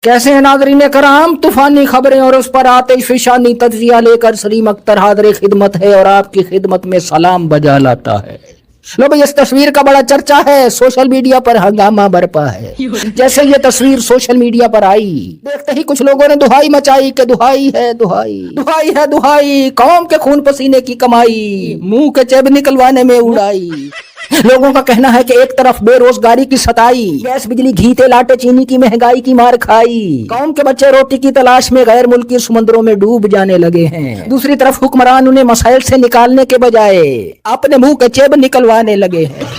कैसे हैं नाज़रीन कराम, तूफानी खबरें और उस पर आतिश फिशानी तज्जिया लेकर सलीम अख्तर हाज़िर खिदमत है और आपकी खिदमत में सलाम बजा लाता है। लो भाई, इस तस्वीर का बड़ा चर्चा है, सोशल मीडिया पर हंगामा बरपा है। जैसे ये तस्वीर सोशल मीडिया पर आई, देखते ही कुछ लोगों ने दुहाई मचाई कि दुहाई है दुहाई, दुहाई है दुहाई, कौम के खून पसीने की कमाई मुंह के चेब निकलवाने में उड़ाई। लोगों का कहना है कि एक तरफ बेरोजगारी की सताई, गैस बिजली घी तेल आटे चीनी की महंगाई की मार खाई, कौम के बच्चे रोटी की तलाश में गैर मुल्की समुद्रों में डूब जाने लगे हैं। दूसरी तरफ हुक्मरान उन्हें मसाइल से निकालने के बजाय अपने मुंह के चेब निकलवाने लगे हैं।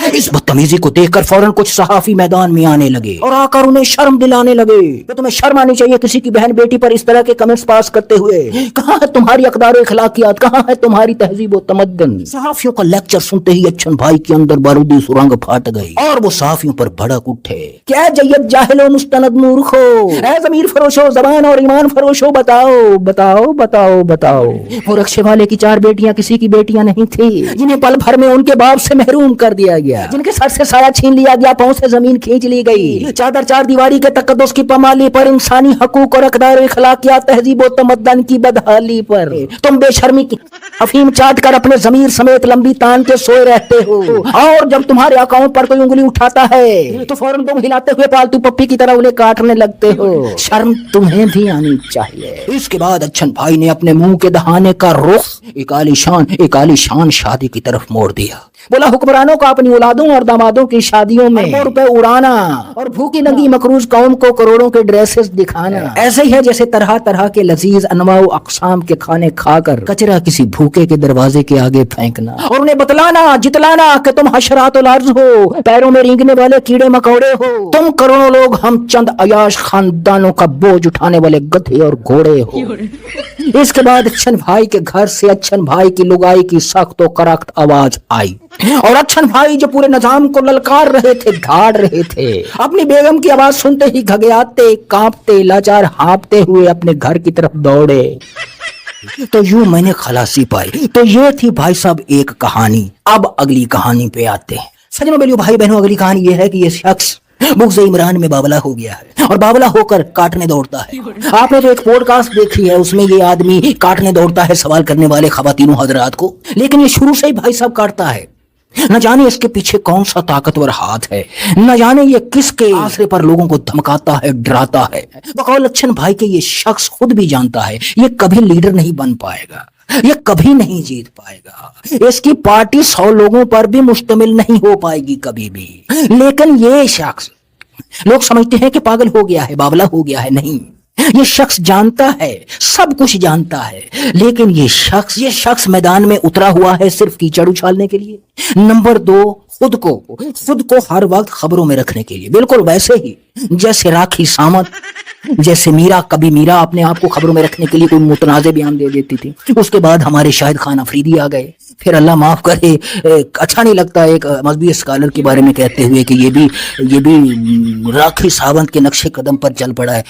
इस बदतमीजी को देखकर फौरन कुछ सहाफी मैदान में आने लगे और आकर उन्हें शर्म दिलाने लगे। तो तुम्हें शर्म आनी चाहिए किसी की बहन बेटी पर इस तरह के कमेंट्स पास करते हुए। कहाँ है तुम्हारी अक़दार व इखलाकियात, कहाँ है तुम्हारी तहजीब व तमद्दुन। सहाफियों का लेक्चर सुनते ही अच्छन भाई के अंदर बारूदी सुरंग फाट गई और वो सहाफियों पर भड़क उठे। क्या जय्यद जाहिलो मुस्तनद मूर्खो, ऐ ज़मीर फरोशो, ज़बान और ईमान फरोशो, बताओ बताओ बताओ बताओ। वो रक्शे वाले की 4 बेटियां किसी की बेटियां नहीं थी, जिन्हें पल भर में उनके बाप से महरूम कर दिया गया, जिनके सर से साया छीन लिया गया, पांव से जमीन खींच ली गई। चादर 4 दीवारी के तकद्दुस की पमाली पर, इंसानी हकूक और अक़दार इखलाकियात तहजीब और तमद्दुन की बदहाली पर तुम बेशर्मी की अफीम चाट कर अपने ज़मीर समेत लंबी तान के सोए रहते हो। और जब तुम्हारे अकाउंट पर कोई उंगली उठाता है तो फौरन तुम हिलाते हुए पालतू पप्पी की तरह उन्हें काटने लगते हो। शर्म तुम्हें भी आनी चाहिए। इसके बाद अच्छन भाई ने अपने मुंह के दहाने का रुख एक आलीशान शादी की तरफ मोड़ दिया। बोला, हुक्मरानों का अपनी औलादों और दामादों की शादियों में अरबों रुपए उड़ाना और भूखी नंगी मकरूज कौम को करोड़ों के ड्रेसेस दिखाना ऐसे ही है जैसे तरह तरह के लजीज अनवाउ अक़साम के खाने खाकर कचरा किसी भूखे के दरवाजे के आगे फेंकना और उन्हें बतलाना जितलाना कि तुम हशरातुल अर्ज़ हो, पैरों में रेंगने वाले कीड़े मकोड़े हो, तुम करोड़ों लोग, हम चंद अयाश खानदानों का बोझ उठाने वाले गधे और घोड़े हो। इसके बाद अच्छन भाई के घर से अच्छन भाई की लुगाई की सख्त और करख्त आवाज आई और अच्छन भाई जो पूरे निजाम को ललकार रहे थे, झाड़ रहे थे, अपनी बेगम की आवाज सुनते ही घगयाते कांपते लाचार हाँपते हुए अपने घर की तरफ दौड़े। तो यूं मैंने खलासी पाई। तो ये थी भाई साहब एक कहानी। अब अगली कहानी पे आते हैं। सजनों बेलियों भाई बहनों, अगली कहानी ये है कि ये शख्स बुग़्ज़ इमरान में बावला हो गया है और बावला होकर काटने दौड़ता है। आपने जो एक पॉडकास्ट देखी है उसमें ये आदमी काटने दौड़ता है सवाल करने वाले ख़वातीनों हज़रात को, लेकिन ये शुरू से ही भाई साहब काटता है। न जाने इसके पीछे कौन सा ताकतवर हाथ है, न जाने ये किसके आसरे पर लोगों को धमकाता है, डराता है। बकौल अच्छन भाई के ये शख्स खुद भी जानता है ये कभी लीडर नहीं बन पाएगा, ये कभी नहीं जीत पाएगा, इसकी पार्टी 100 लोगों पर भी मुश्तमिल नहीं हो पाएगी कभी भी। लेकिन ये शख्स, लोग समझते हैं कि पागल हो गया है, बावला हो गया है, नहीं, ये शख्स जानता है, सब कुछ जानता है, लेकिन ये शख्स मैदान में उतरा हुआ है सिर्फ कीचड़ उछालने के लिए। नंबर 2, खुद को हर वक्त खबरों में रखने के लिए, बिल्कुल वैसे ही जैसे राखी सावंत, जैसे मीरा, कभी मीरा अपने आप को खबरों में रखने के लिए कोई मुतनाज़े बयान दे देती थी। उसके बाद हमारे शाहिद खान अफरीदी आ गए। फिर अल्लाह माफ करे, अच्छा नहीं लगता एक मजहबी स्कॉलर के बारे में कहते हुए कि ये भी राखी सावंत के नक्शे कदम पर चल पड़ा है।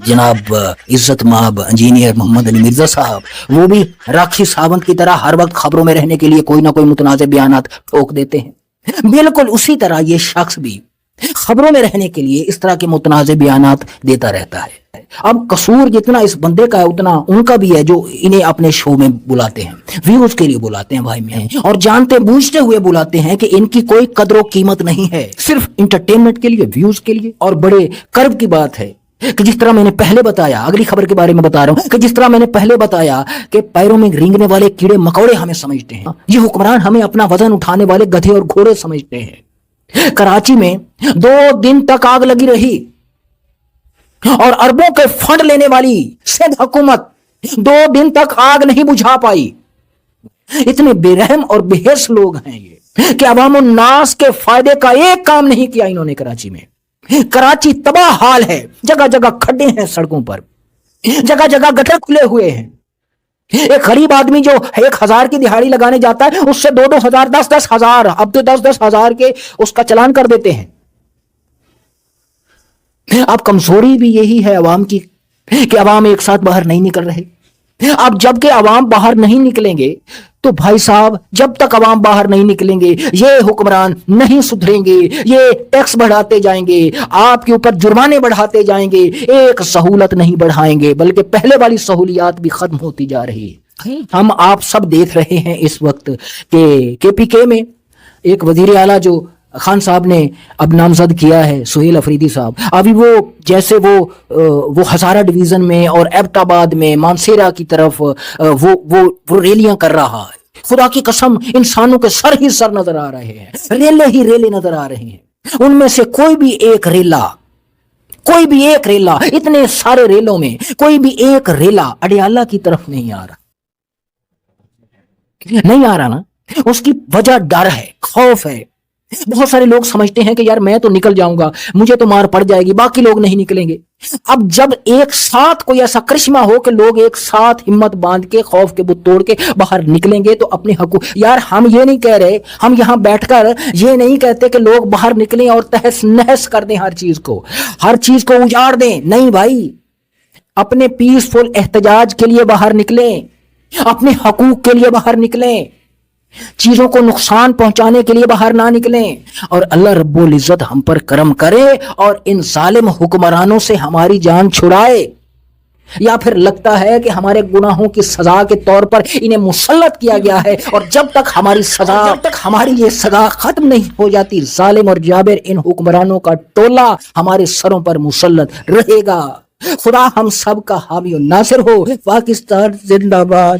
जनाब इज्जत माब इंजीनियर मोहम्मद अली मिर्जा साहब, वो भी राखी सावंत की तरह हर वक्त खबरों में रहने के लिए कोई ना कोई मुतनाज़े बयानात ठोक देते हैं। बिल्कुल उसी तरह ये शख्स भी खबरों में रहने के लिए इस तरह के मुतनाज़े बयानात देता रहता है। अब कसूर जितना इस बंदे का है उतना उनका भी है जो इन्हें अपने शो में बुलाते हैं, व्यूज के लिए बुलाते हैं भाई में, और जानते बूझते हुए बुलाते हैं कि इनकी कोई कदर कीमत नहीं है, सिर्फ इंटरटेनमेंट के लिए, व्यूज के लिए। और बड़े कर्व की बात है कि जिस तरह मैंने पहले बताया, अगली खबर के बारे में बता रहा हूं कि जिस तरह मैंने पहले बताया कि पैरों में रेंगने वाले कीड़े मकोड़े हमें समझते हैं, ये हुक्मरान हमें अपना वजन उठाने वाले गधे और घोड़े समझते हैं। कराची में 2 दिन तक आग लगी रही और अरबों के फंड लेने वाली सिंध हुकूमत 2 दिन तक आग नहीं बुझा पाई। इतने बेरहम और बेहस लोग हैं ये कि अवामुन नास के फायदे का एक काम नहीं किया इन्होंने कराची में। कराची तबाह हाल है, जगह जगह खड्डे हैं सड़कों पर, जगह जगह गटर खुले हुए हैं। एक गरीब आदमी जो 1000 की दिहाड़ी लगाने जाता है उससे 2-2 हजार, 10-10 हजार, अब तो 10-10 हजार के उसका चालान कर देते हैं। अब कमजोरी भी यही है अवाम की कि अवाम एक साथ बाहर नहीं निकल रहे। अब जबकि अवाम बाहर नहीं निकलेंगे تو بھائی صاحب جب تک عوام باہر نہیں نکلیں گے، یہ حکمران نہیں سدھریں گے، یہ ٹیکس بڑھاتے جائیں گے، آپ کے اوپر جرمانے بڑھاتے جائیں گے، ایک سہولت نہیں بڑھائیں گے بلکہ پہلے والی سہولیات بھی ختم ہوتی جا رہی ہے۔ ہم آپ سب دیکھ رہے ہیں اس وقت کہ کے پی کے میں ایک وزیر اعلیٰ جو خان صاحب نے اب نامزد کیا ہے، سہیل افریدی صاحب، ابھی وہ جیسے وہ ہزارہ ڈویژن میں اور ایبٹ آباد میں مانسیرا کی طرف وہ ریلیاں کر رہا ہے، خدا کی قسم انسانوں کے سر ہی سر نظر آ رہے ہیں، ریلے ہی ریلے نظر آ رہے ہیں، ان میں سے کوئی بھی ایک ریلا اتنے سارے ریلوں میں کوئی بھی ایک ریلا اڈیالہ کی طرف نہیں آ رہا نا۔ اس کی وجہ ڈر ہے، خوف ہے۔ بہت سارے لوگ سمجھتے ہیں کہ یار میں تو نکل جاؤں گا، مجھے تو مار پڑ جائے گی، باقی لوگ نہیں نکلیں گے۔ اب جب ایک ساتھ کوئی ایسا کرشمہ ہو کہ لوگ ایک ساتھ ہمت باندھ کے خوف کے بت توڑ کے باہر نکلیں گے تو اپنے حقوق، یار ہم یہ نہیں کہہ رہے، ہم یہاں بیٹھ کر یہ نہیں کہتے کہ لوگ باہر نکلیں اور تہس نہس کر دیں ہر چیز کو اجاڑ دیں، نہیں بھائی، اپنے پیسفل احتجاج کے لیے باہر نکلیں، اپنے حقوق کے لیے باہر نکلیں، چیزوں کو نقصان پہنچانے کے لیے باہر نہ نکلیں، اور اللہ رب العزت ہم پر کرم کرے اور ان ظالم حکمرانوں سے ہماری جان چھڑائے۔ یا پھر لگتا ہے کہ ہمارے گناہوں کی سزا کے طور پر انہیں مسلط کیا گیا ہے، اور جب تک ہماری یہ سزا ختم نہیں ہو جاتی، ظالم اور جابر ان حکمرانوں کا ٹولہ ہمارے سروں پر مسلط رہے گا۔ خدا ہم سب کا حامی و ناصر ہو۔ پاکستان زندہ باد۔